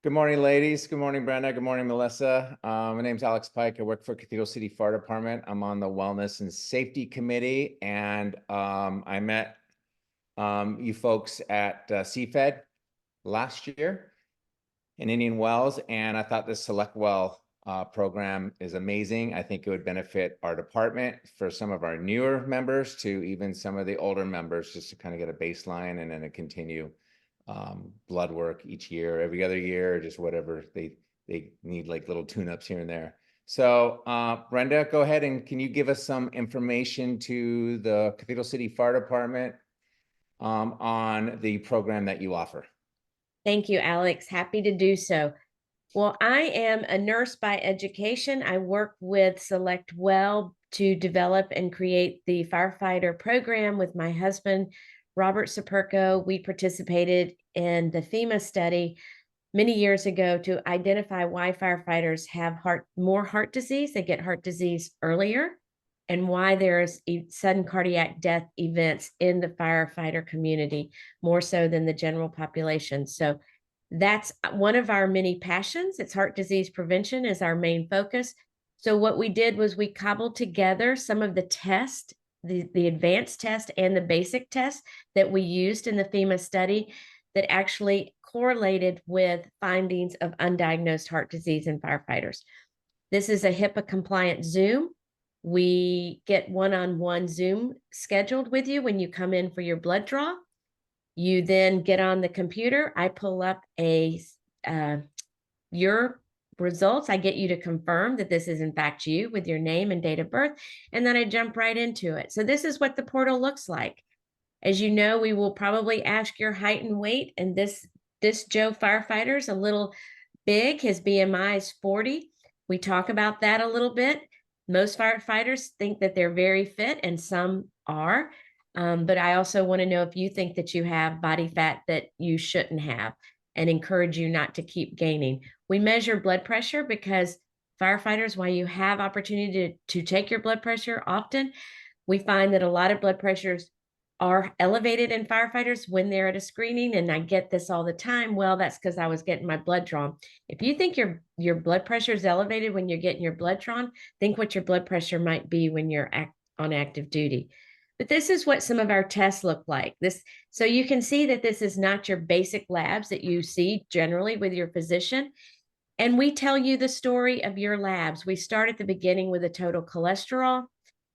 Good morning, ladies. Good morning, Brenda. Good morning, Melissa. My name's Alex Pike. I work for Cathedral City Fire Department. I'm on the Wellness and Safety Committee, and I met you folks at CFED last year in Indian Wells, and I thought this Select Well program is amazing. I think it would benefit our department for some of our newer members to even some of the older members, just to kind of get a baseline and then to continue blood work each year, every other year, just whatever they need, like little tune-ups here and there. So Brenda, go ahead and can you give us some information to the Cathedral City Fire Department on the program that you offer? Thank you, Alex. Happy to do so. Well, I am a nurse by education. I work with Select Well to develop and create the firefighter program with my husband, Robert Saperco. We participated in the FEMA study many years ago to identify why firefighters have more heart disease. They get heart disease earlier, and why there's sudden cardiac death events in the firefighter community, more so than the general population. So that's one of our many passions. It's heart disease prevention is our main focus. So what we did was we cobbled together some of the tests, the advanced test and the basic test that we used in the FEMA study that actually correlated with findings of undiagnosed heart disease in firefighters. This is a HIPAA compliant Zoom. We get one-on-one Zoom scheduled with you when you come in for your blood draw. You then get on the computer. I pull up your results. I get you to confirm that this is in fact you with your name and date of birth, and then I jump right into it. So this is what the portal looks like. As you know, we will probably ask your height and weight, and this Joe firefighter is a little big. His BMI is 40. We talk about that a little bit. Most firefighters think that they're very fit, and some are. But I also want to know if you think that you have body fat that you shouldn't have, and encourage you not to keep gaining. We measure blood pressure because firefighters, while you have opportunity to take your blood pressure often, we find that a lot of blood pressures are elevated in firefighters when they're at a screening. And I get this all the time. Well, that's because I was getting my blood drawn. If you think your blood pressure is elevated when you're getting your blood drawn, think what your blood pressure might be when you're on active duty. But this is what some of our tests look like. So you can see that this is not your basic labs that you see generally with your physician. And we tell you the story of your labs. We start at the beginning with a total cholesterol.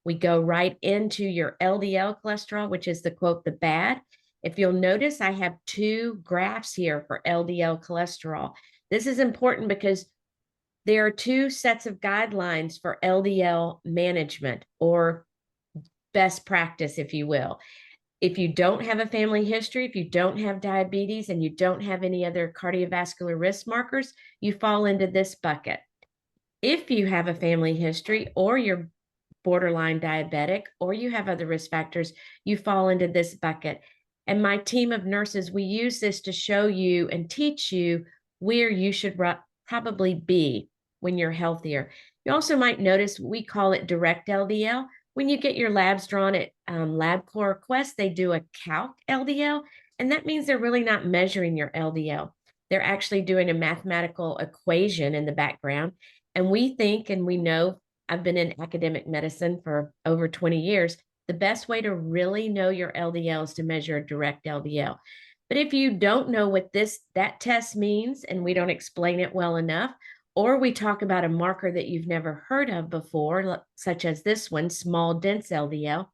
We go right into your LDL cholesterol, which is the quote, the bad. If you'll notice, I have two graphs here for LDL cholesterol. This is important because there are two sets of guidelines for LDL management, or best practice, if you will. If you don't have a family history, if you don't have diabetes, and you don't have any other cardiovascular risk markers, you fall into this bucket. If you have a family history, or you're borderline diabetic, or you have other risk factors, you fall into this bucket. And my team of nurses, we use this to show you and teach you where you should probably be when you're healthier. You also might notice we call it direct LDL. When you get your labs drawn at LabCorp Quest, they do a calc LDL, and that means they're really not measuring your LDL. They're actually doing a mathematical equation in the background. And we think, and we know, I've been in academic medicine for over 20 years. The best way to really know your LDL is to measure a direct LDL. But if you don't know what that test means, and we don't explain it well enough, or we talk about a marker that you've never heard of before, such as this one, small dense LDL,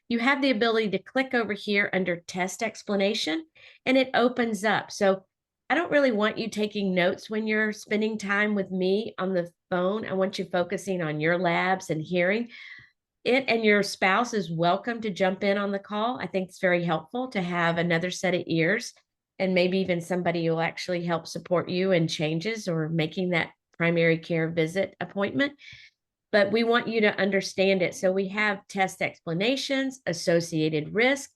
you have the ability to click over here under test explanation, and it opens up. So I don't really want you taking notes when you're spending time with me on the phone. I want you focusing on your labs and hearing it, and your spouse is welcome to jump in on the call. I think it's very helpful to have another set of ears, and maybe even somebody who will actually help support you in changes or making that primary care visit appointment. But we want you to understand it. So we have test explanations, associated risk,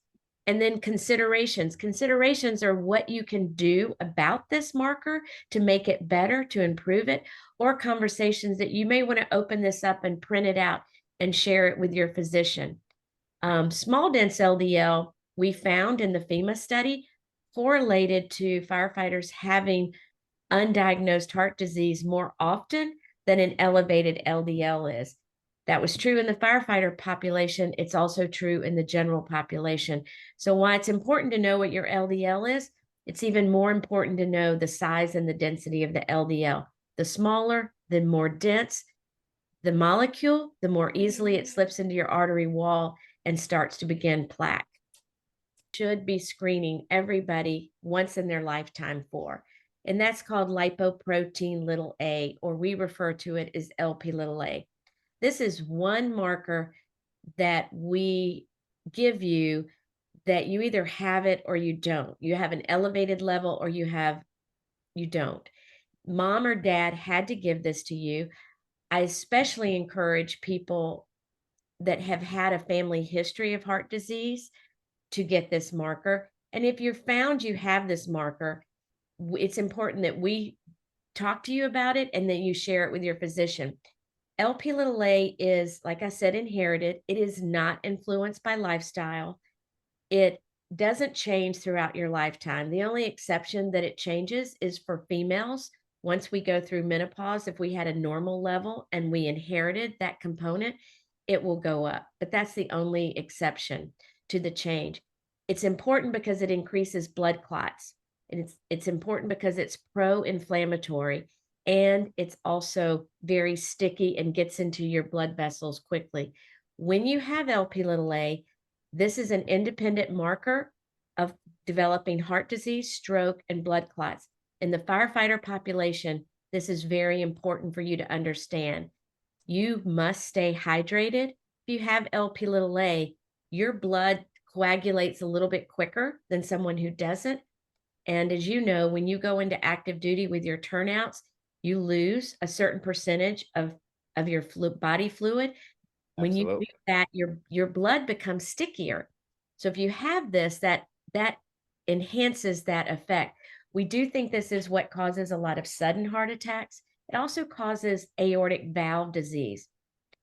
and then considerations. Considerations are what you can do about this marker to make it better, to improve it, or conversations that you may want to open this up and print it out and share it with your physician. Small dense LDL, we found in the FEMA study, correlated to firefighters having undiagnosed heart disease more often than an elevated LDL is. That was true in the firefighter population. It's also true in the general population. So why it's important to know what your LDL is, it's even more important to know the size and the density of the LDL. The smaller, the more dense the molecule, the more easily it slips into your artery wall and starts to begin plaque. Should be screening everybody once in their lifetime for. And that's called lipoprotein little a, or we refer to it as LP little a. This is one marker that we give you that you either have it or you don't. You have an elevated level or you don't. Mom or dad had to give this to you. I especially encourage people that have had a family history of heart disease to get this marker. And if you're found you have this marker, it's important that we talk to you about it and then you share it with your physician. LP little a is, like I said, inherited. It is not influenced by lifestyle. It doesn't change throughout your lifetime. The only exception that it changes is for females. Once we go through menopause, if we had a normal level and we inherited that component, it will go up. But that's the only exception to the change. It's important because it increases blood clots. And it's important because it's pro-inflammatory and it's also very sticky and gets into your blood vessels quickly. When you have LP little a, this is an independent marker of developing heart disease, stroke, and blood clots. In the firefighter population, this is very important for you to understand. You must stay hydrated. If you have LP little a, your blood coagulates a little bit quicker than someone who doesn't. And as you know, when you go into active duty with your turnouts, you lose a certain percentage of your body fluid. When you do Absolutely. that, your blood becomes stickier. So if you have this, that enhances that effect. We do think this is what causes a lot of sudden heart attacks. It also causes aortic valve disease.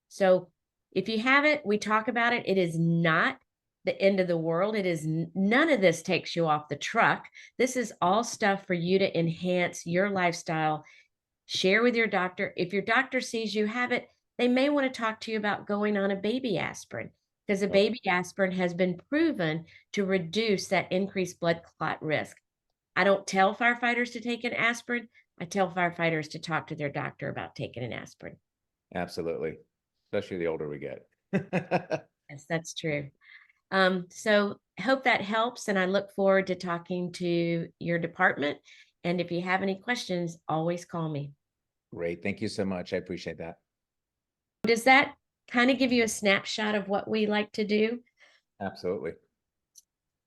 So if you have it, we talk about it. It is not the end of the world. It is none of this takes you off the truck. This is all stuff for you to enhance your lifestyle. Share with your doctor. If your doctor sees you have it, they may want to talk to you about going on a baby aspirin because a Oh, baby aspirin has been proven to reduce that increased blood clot risk. I don't tell firefighters to take an aspirin. I tell firefighters to talk to their doctor about taking an aspirin. absolutely. Especially the older we get. Yes, that's true. So hope that helps, and I look forward to talking to your department. And if you have any questions, always call me. Great. Thank you so much. I appreciate that. Does that kind of give you a snapshot of what we like to do? Absolutely.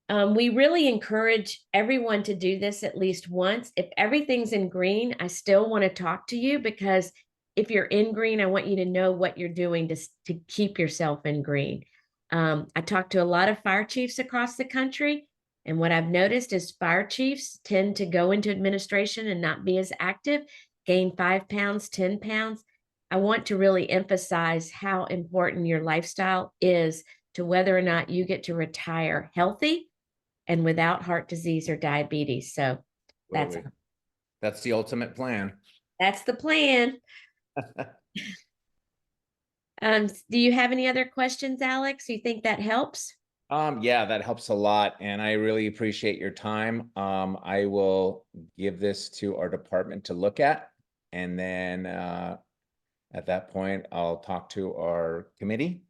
We really encourage everyone to do this at least once. If everything's in green, I still want to talk to you because if you're in green, I want you to know what you're doing to keep yourself in green. I talk to a lot of fire chiefs across the country, and what I've noticed is fire chiefs tend to go into administration and not be as active, gain 5 pounds, 10 pounds. I want to really emphasize how important your lifestyle is to whether or not you get to retire healthy and without heart disease or diabetes. So that's Absolutely. That's the ultimate plan. that's the plan. Do you have any other questions, Alex? You think that helps? Yeah, that helps a lot. And I really appreciate your time. I will give this to our department to look at. And then at that point, I'll talk to our committee